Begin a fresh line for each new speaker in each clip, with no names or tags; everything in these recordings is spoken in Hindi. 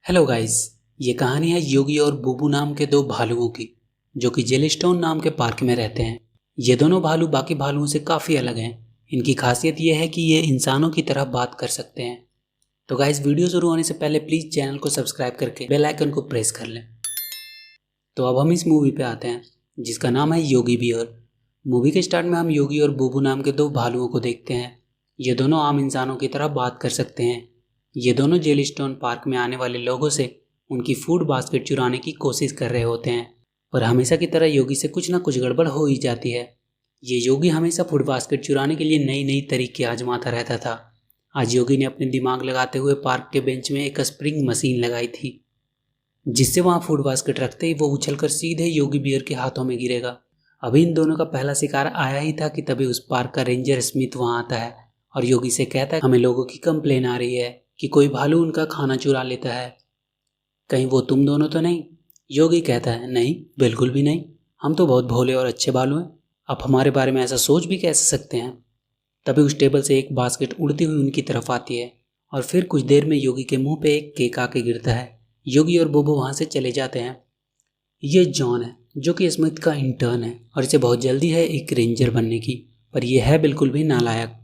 Hello guys. ये कहानी है योगी और बुबू नाम के दो भालुओं की, जो कि जेलिस्टोन नाम के पार्क में रहते हैं। ये दोनों भालू बाकी भालुओं से काफ़ी अलग हैं। इनकी खासियत ये है कि ये इंसानों की तरह बात कर सकते हैं। तो गाइस, वीडियो शुरू होने से पहले प्लीज़ चैनल को सब्सक्राइब करके बेल आइकन को प्रेस कर लें। तो अब हम इस मूवी पे आते हैं, जिसका नाम है योगी बियर। मूवी के स्टार्ट में हम योगी और बुबू नाम के दो भालुओं को देखते हैं। ये दोनों आम इंसानों की तरह बात कर सकते हैं। ये दोनों जेलिस्टोन पार्क में आने वाले लोगों से उनकी फूड बास्केट चुराने की कोशिश कर रहे होते हैं, पर हमेशा की तरह योगी से कुछ ना कुछ गड़बड़ हो ही जाती है। ये योगी हमेशा फूड बास्केट चुराने के लिए नई नई तरीके आजमाता रहता था। आज योगी ने अपने दिमाग लगाते हुए पार्क के बेंच में एक स्प्रिंग मशीन लगाई थी, जिससे वहाँ फूड बास्केट रखते ही वो उछलकर सीधे योगी बियर के हाथों में गिरेगा। अभी इन दोनों का पहला शिकार आया ही था कि तभी उस पार्क का रेंजर स्मिथ वहाँ आता है और योगी से कहता है, हमें लोगों की कंप्लेन आ रही है कि कोई भालू उनका खाना चुरा लेता है। कहीं वो तुम दोनों तो नहीं? योगी कहता है, नहीं, बिल्कुल भी नहीं। हम तो बहुत भोले और अच्छे भालू हैं। आप हमारे बारे में ऐसा सोच भी कैसे सकते हैं? तभी उस टेबल से एक बास्केट उड़ती हुई उनकी तरफ आती है और फिर कुछ देर में योगी के मुंह पे एक केक आके गिरता है। योगी और बोबो वहाँ से चले जाते हैं। ये जॉन है, जो कि स्मिथ का इंटर्न है और इसे बहुत जल्दी है एक रेंजर बनने की, पर यह है बिल्कुल भी नालायक।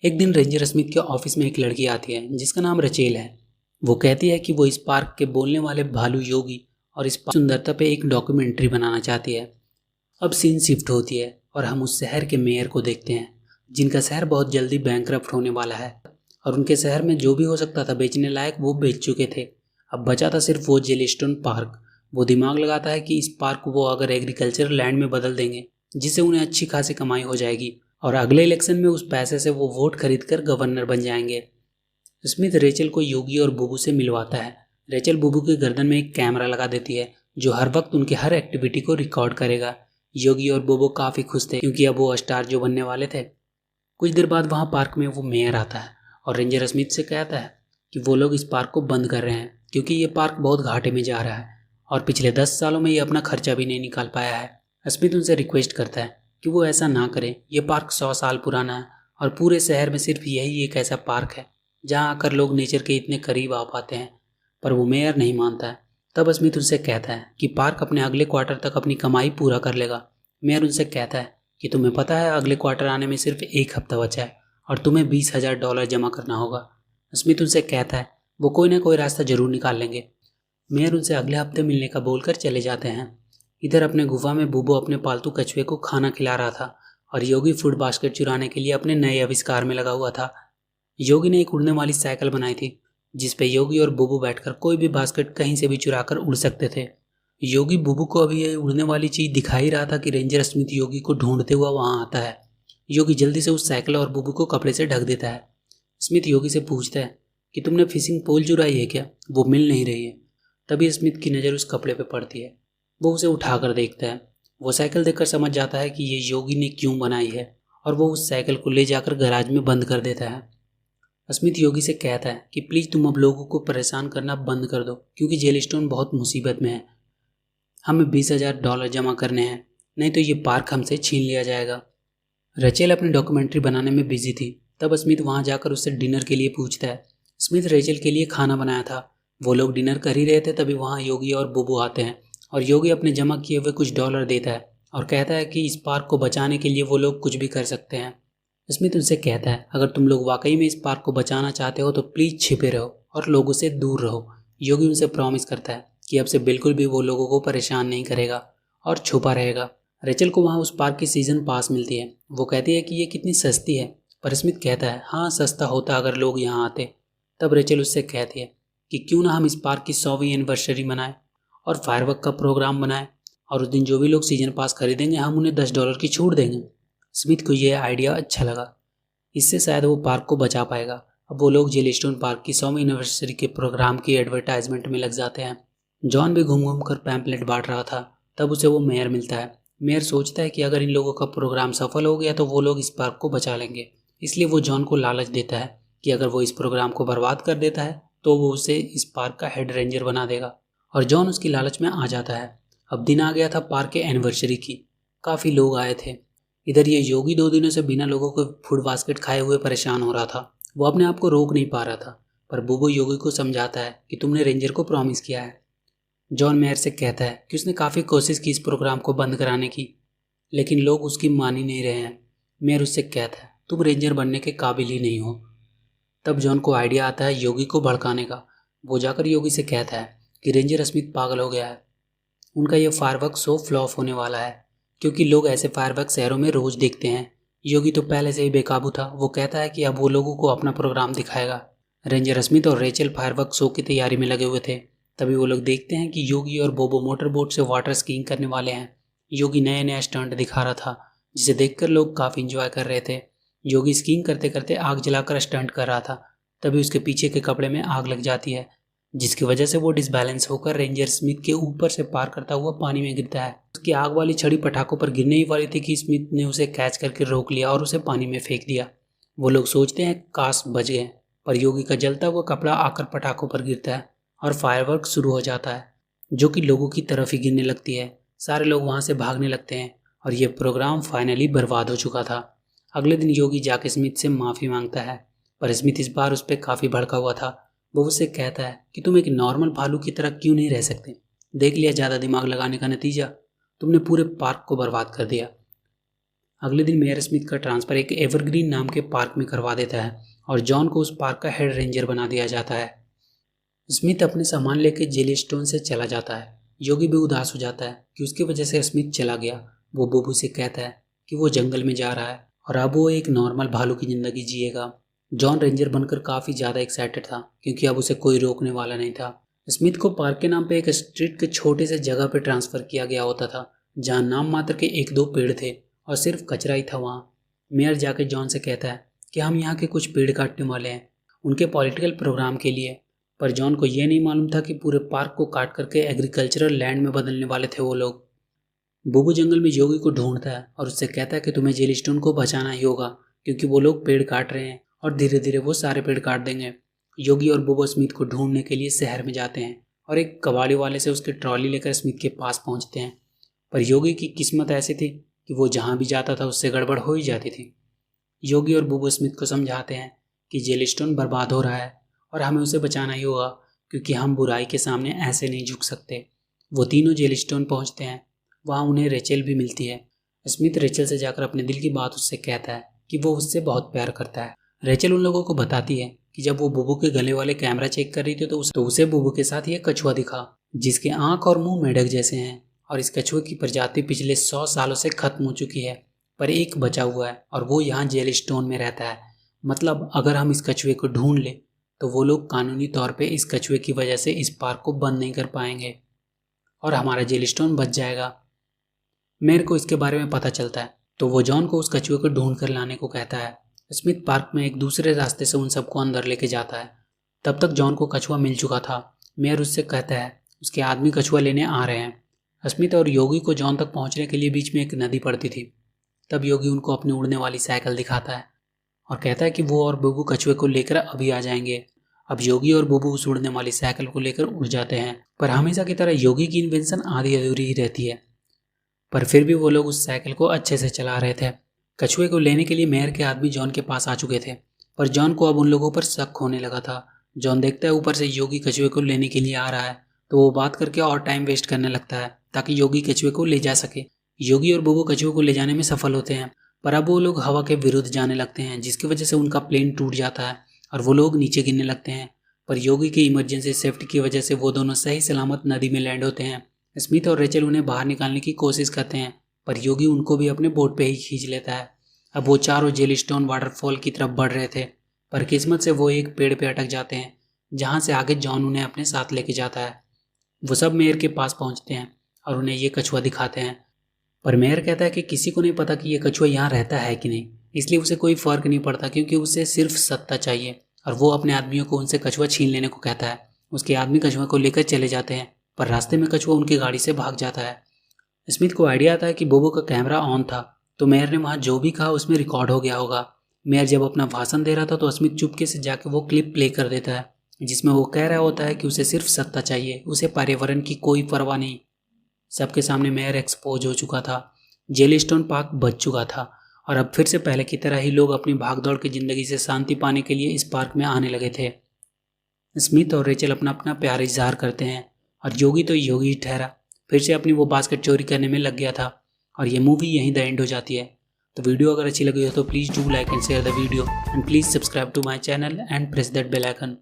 एक दिन रेंजर स्मिथ के ऑफिस में एक लड़की आती है जिसका नाम रचेल है। वो कहती है कि वो इस पार्क के बोलने वाले भालू योगी और इस सुंदरता पे एक डॉक्यूमेंट्री बनाना चाहती है। अब सीन शिफ्ट होती है और हम उस शहर के मेयर को देखते हैं, जिनका शहर बहुत जल्दी बैंकरप्ट होने वाला है और उनके शहर में जो भी हो सकता था बेचने लायक वो बेच चुके थे। अब बचा था सिर्फ वो जेलिस्टोन पार्क। वो दिमाग लगाता है कि इस पार्क को वो अगर एग्रीकल्चर लैंड में बदल देंगे, जिससे उन्हें अच्छी खासी कमाई हो जाएगी और अगले इलेक्शन में उस पैसे से वो वोट खरीद कर गवर्नर बन जाएंगे। स्मिथ रेचल को योगी और बुबू से मिलवाता है। रेचल बुबू की गर्दन में एक कैमरा लगा देती है जो हर वक्त उनके हर एक्टिविटी को रिकॉर्ड करेगा। योगी और बुबू काफ़ी खुश थे क्योंकि अब वो स्टार जो बनने वाले थे। कुछ देर बाद वहाँ पार्क में वो मेयर आता है और रेंजर स्मिथ से कहता है कि वो लोग इस पार्क को बंद कर रहे हैं क्योंकि ये पार्क बहुत घाटे में जा रहा है और पिछले 10 सालों में ये अपना खर्चा भी नहीं निकाल पाया है। स्मिथ उनसे रिक्वेस्ट करता है कि वो ऐसा ना करें। ये पार्क 100 साल पुराना है और पूरे शहर में सिर्फ यही एक ऐसा पार्क है जहाँ आकर लोग नेचर के इतने करीब आ पाते हैं, पर वो मेयर नहीं मानता है। तब स्मिथ उनसे कहता है कि पार्क अपने अगले क्वार्टर तक अपनी कमाई पूरा कर लेगा। मेयर उनसे कहता है कि तुम्हें पता है अगले क्वार्टर आने में सिर्फ 1 हफ्ता बचा है और तुम्हें $20,000 जमा करना होगा। स्मिथ उनसे कहता है वो कोई ना कोई रास्ता जरूर निकाल लेंगे। मेयर उनसे अगले हफ्ते मिलने का बोलकर चले जाते हैं। इधर अपने गुफा में बुबू अपने पालतू कछुए को खाना खिला रहा था और योगी फूड बास्केट चुराने के लिए अपने नए आविष्कार में लगा हुआ था। योगी ने एक उड़ने वाली साइकिल बनाई थी जिस पे योगी और बुबू बैठकर कोई भी बास्केट कहीं से भी चुराकर उड़ सकते थे। योगी बुबू को अभी ये उड़ने वाली चीज दिखा ही रहा था कि रेंजर स्मिथ योगी को ढूंढते हुआ वहां आता है। योगी जल्दी से उस साइकिल और बुबू को कपड़े से ढक देता है। स्मिथ योगी से पूछता है कि तुमने फिशिंग पोल चुराई है क्या? वो मिल नहीं रही है। तभी स्मिथ की नज़र उस कपड़े पे पड़ती है। वो उसे उठाकर देखता है। वो साइकिल देखकर समझ जाता है कि ये योगी ने क्यों बनाई है और वो उस साइकिल को ले जाकर गैराज में बंद कर देता है। स्मिथ योगी से कहता है कि प्लीज़ तुम अब लोगों को परेशान करना बंद कर दो क्योंकि जेलिस्टोन बहुत मुसीबत में है। हमें $20,000 जमा करने हैं, नहीं तो ये पार्क हमसे छीन लिया जाएगा। रेचल अपनी डॉक्यूमेंट्री बनाने में बिजी थी। तब स्मिथ वहाँ जाकर उससे डिनर के लिए पूछता है। स्मिथ रेचल के लिए खाना बनाया था। वो लोग डिनर कर ही रहे थे तभी वहाँ योगी और बुबू आते हैं और योगी अपने जमा किए हुए कुछ डॉलर देता है और कहता है कि इस पार्क को बचाने के लिए वो लोग कुछ भी कर सकते हैं। स्मिथ उनसे कहता है अगर तुम लोग वाकई में इस पार्क को बचाना चाहते हो तो प्लीज़ छिपे रहो और लोगों से दूर रहो। योगी उनसे प्रॉमिस करता है कि अब से बिल्कुल भी वो लोगों को परेशान नहीं करेगा और छुपा रहेगा। रेचल को वहाँ उस पार्क की सीजन पास मिलती है। वो कहती है कि ये कितनी सस्ती है, पर स्मिथ कहता है हाँ सस्ता होता अगर लोग यहाँ आते। तब रेचल उससे कहती है कि क्यों ना हम इस पार्क की 100वीं एनिवर्सरी मनाएं और फायरवर्क का प्रोग्राम बनाएं और उस दिन जो भी लोग सीजन पास खरीदेंगे हम उन्हें $10 की छूट देंगे। स्मिथ को यह आइडिया अच्छा लगा, इससे शायद वो पार्क को बचा पाएगा। अब वो लोग जेलिस्टोन पार्क की 100वीं एनिवर्सरी के प्रोग्राम की एडवर्टाइजमेंट में लग जाते हैं। जॉन भी घूम घूम कर पैम्पलेट बांट रहा था। तब उसे वो मेयर मिलता है। मेयर सोचता है कि अगर इन लोगों का प्रोग्राम सफल हो गया तो वो लोग इस पार्क को बचा लेंगे, इसलिए वो जॉन को लालच देता है कि अगर वो इस प्रोग्राम को बर्बाद कर देता है तो वो उसे इस पार्क का हेड रेंजर बना देगा और जॉन उसकी लालच में आ जाता है। अब दिन आ गया था पार्क के एनिवर्सरी की। काफ़ी लोग आए थे। इधर ये योगी 2 दिनों से बिना लोगों को फूड बास्केट खाए हुए परेशान हो रहा था। वो अपने आप को रोक नहीं पा रहा था। पर बुबू योगी को समझाता है कि तुमने रेंजर को प्रॉमिस किया है। जॉन मेयर से कहता है कि उसने काफ़ी कोशिश की इस प्रोग्राम को बंद कराने की, लेकिन लोग उसकी मान ही नहीं रहे हैं। मेयर उससे कहता है तुम रेंजर बनने के काबिल ही नहीं हो। तब जॉन को आइडिया आता है योगी को भड़काने का। वो जाकर योगी से कहता है कि रेंजर स्मिथ पागल हो गया है, उनका यह फायरवर्क शो फ्लॉप होने वाला है, क्योंकि लोग ऐसे फायरवर्क शहरों में रोज देखते हैं। योगी तो पहले से ही बेकाबू था। वो कहता है कि अब वो लोगों को अपना प्रोग्राम दिखाएगा। रेंजर स्मिथ और रेचल फायरवर्क शो की तैयारी में लगे हुए थे। तभी वो लोग देखते हैं कि योगी और बोबो मोटर बोट से वाटर स्कीइंग करने वाले हैं। योगी नया नया स्टंट दिखा रहा था, जिसे देखकर लोग काफ़ी इंजॉय कर रहे थे। योगी स्कीइंग करते करते आग जलाकर स्टंट कर रहा था। तभी उसके पीछे के कपड़े में आग लग जाती है, जिसकी वजह से वो डिसबैलेंस होकर रेंजर स्मिथ के ऊपर से पार करता हुआ पानी में गिरता है। उसकी आग वाली छड़ी पटाखों पर गिरने ही वाली थी कि स्मिथ ने उसे कैच करके रोक लिया और उसे पानी में फेंक दिया। वो लोग सोचते हैं काश बच गए, पर योगी का जलता हुआ कपड़ा आकर पटाखों पर गिरता है और फायरवर्क शुरू हो जाता है, जो कि लोगों की तरफ ही गिरने लगती है। सारे लोग वहाँ से भागने लगते हैं और ये प्रोग्राम फाइनली बर्बाद हो चुका था। अगले दिन योगी जाके स्मिथ से माफ़ी मांगता है, पर स्मिथ इस बार उस पर काफ़ी भड़का हुआ था। वो उससे कहता है कि तुम एक नॉर्मल भालू की तरह क्यों नहीं रह सकते। देख लिया ज़्यादा दिमाग लगाने का नतीजा, तुमने पूरे पार्क को बर्बाद कर दिया। अगले दिन मेयर स्मिथ का ट्रांसफ़र एक एवरग्रीन नाम के पार्क में करवा देता है और जॉन को उस पार्क का हेड रेंजर बना दिया जाता है। स्मिथ अपने सामान लेकर जेलीस्टोन से चला जाता है। योगी भी उदास हो जाता है कि उसकी वजह से स्मिथ चला गया। वो बोबू से कहता है कि वो जंगल में जा रहा है और अब वो एक नॉर्मल भालू की ज़िंदगी जिएगा। जॉन रेंजर बनकर काफ़ी ज़्यादा एक्साइटेड था, क्योंकि अब उसे कोई रोकने वाला नहीं था। स्मिथ को पार्क के नाम पे एक स्ट्रीट के छोटे से जगह पे ट्रांसफ़र किया गया होता था, जहाँ नाम मात्र के 1-2 पेड़ थे और सिर्फ कचरा ही था वहाँ। मेयर जाके जॉन से कहता है कि हम यहाँ के कुछ पेड़ काटने वाले हैं उनके पॉलिटिकल प्रोग्राम के लिए, पर जॉन को यह नहीं मालूम था कि पूरे पार्क को काट करके एग्रीकल्चरल लैंड में बदलने वाले थे वो लोग। बुबू जंगल में योगी को ढूंढता है और उससे कहता है कि तुम्हें जेलीस्टोन को बचाना ही होगा, क्योंकि वो लोग पेड़ काट रहे हैं और धीरे धीरे वो सारे पेड़ काट देंगे। योगी और बुबू स्मिथ को ढूंढने के लिए शहर में जाते हैं और एक कबाड़ी वाले से उसकी ट्रॉली लेकर स्मिथ के पास पहुंचते हैं। पर योगी की किस्मत ऐसी थी कि वो जहाँ भी जाता था उससे गड़बड़ हो ही जाती थी। योगी और बुबू स्मिथ को समझाते हैं कि जेलीस्टोन बर्बाद हो रहा है और हमें उसे बचाना ही होगा, क्योंकि हम बुराई के सामने ऐसे नहीं झुक सकते। वो तीनों जेलीस्टोन पहुंचते हैं। वहाँ उन्हें रेचल भी मिलती है। स्मिथ रेचल से जाकर अपने दिल की बात उससे कहता है कि वो उससे बहुत प्यार करता है। रेचल उन लोगों को बताती है कि जब वो बुबू के गले वाले कैमरा चेक कर रही थी तो उसे बुबू के साथ ये कछुआ दिखा, जिसके आँख और मुंह मेढक जैसे हैं, और इस कछुए की प्रजाति पिछले 100 सालों से खत्म हो चुकी है, पर एक बचा हुआ है और वो यहाँ जेलीस्टोन में रहता है। मतलब अगर हम इस कछुए को ढूंढ ले तो वो लोग कानूनी तौर पे इस कछुए की वजह से इस पार्क को बंद नहीं कर पाएंगे और हमारा जेलीस्टोन बच जाएगा। मेयर को इसके बारे में पता चलता है तो वो जॉन को उस कछुए को ढूंढ कर लाने को कहता है। स्मिथ पार्क में एक दूसरे रास्ते से उन सबको अंदर लेके जाता है। तब तक जॉन को कछुआ मिल चुका था। मेयर उससे कहता है उसके आदमी कछुआ लेने आ रहे हैं। स्मिथ और योगी को जॉन तक पहुंचने के लिए बीच में एक नदी पड़ती थी। तब योगी उनको अपनी उड़ने वाली साइकिल दिखाता है और कहता है कि वो और बुबू कछुए को लेकर अभी आ जाएंगे। अब योगी और बुबू उस उड़ने वाली साइकिल को लेकर उड़ जाते हैं, पर हमेशा की तरह योगी की इन्वेंशन आधी अधूरी ही रहती है। पर फिर भी वो लोग उस साइकिल को अच्छे से चला रहे थे। कछुए को लेने के लिए मेयर के आदमी जॉन के पास आ चुके थे, पर जॉन को अब उन लोगों पर शक होने लगा था। जॉन देखता है ऊपर से योगी कछुए को लेने के लिए आ रहा है, तो वो बात करके और टाइम वेस्ट करने लगता है ताकि योगी कछुए को ले जा सके। योगी और बुबू कछुए को ले जाने में सफल होते हैं, पर अब वो लोग हवा के विरुद्ध जाने लगते हैं, जिसकी वजह से उनका प्लेन टूट जाता है और वो लोग नीचे गिरने लगते हैं। पर योगी की इमरजेंसी सेफ्टी की वजह से वो दोनों सही सलामत नदी में लैंड होते हैं। स्मिथ और रेचल उन्हें बाहर निकालने की कोशिश करते हैं, पर योगी उनको भी अपने बोट पे ही खींच लेता है। अब वो चारों जेलीस्टोन वाटरफॉल की तरफ बढ़ रहे थे, पर किस्मत से वो एक पेड़ पे अटक जाते हैं, जहाँ से आगे जॉन उन्हें अपने साथ लेके जाता है। वो सब मेयर के पास पहुँचते हैं और उन्हें ये कछुआ दिखाते हैं, पर मेयर कहता है कि किसी को नहीं पता कि ये कछुआ यहाँ रहता है कि नहीं, इसलिए उसे कोई फ़र्क नहीं पड़ता, क्योंकि उसे सिर्फ सत्ता चाहिए। और वो अपने आदमियों को उनसे कछुआ छीन लेने को कहता है। उसके आदमी कछुआ को लेकर चले जाते हैं, पर रास्ते में कछुआ उनकी गाड़ी से भाग जाता है। स्मिथ को आइडिया आता है कि बोबो का कैमरा ऑन था, तो मेयर ने वहाँ जो भी कहा उसमें रिकॉर्ड हो गया होगा। मेयर जब अपना भाषण दे रहा था तो स्मिथ चुपके से जाकर वो क्लिप प्ले कर देता है, जिसमें वो कह रहा होता है कि उसे सिर्फ सत्ता चाहिए, उसे पर्यावरण की कोई परवाह नहीं। सबके सामने मेयर एक्सपोज हो चुका था। जेलीस्टोन पार्क बच चुका था और अब फिर से पहले की तरह ही लोग अपनी भागदौड़ की ज़िंदगी से शांति पाने के लिए इस पार्क में आने लगे थे। स्मिथ और रेचल अपना अपना प्यार इजहार करते हैं और योगी तो योगी ही ठहरा, फिर से अपनी वो बास्केट चोरी करने में लग गया था और ये मूवी यहीं द एंड हो जाती है। तो वीडियो अगर अच्छी लगी हो तो please do like and share the video and please subscribe to my channel and press that bell icon.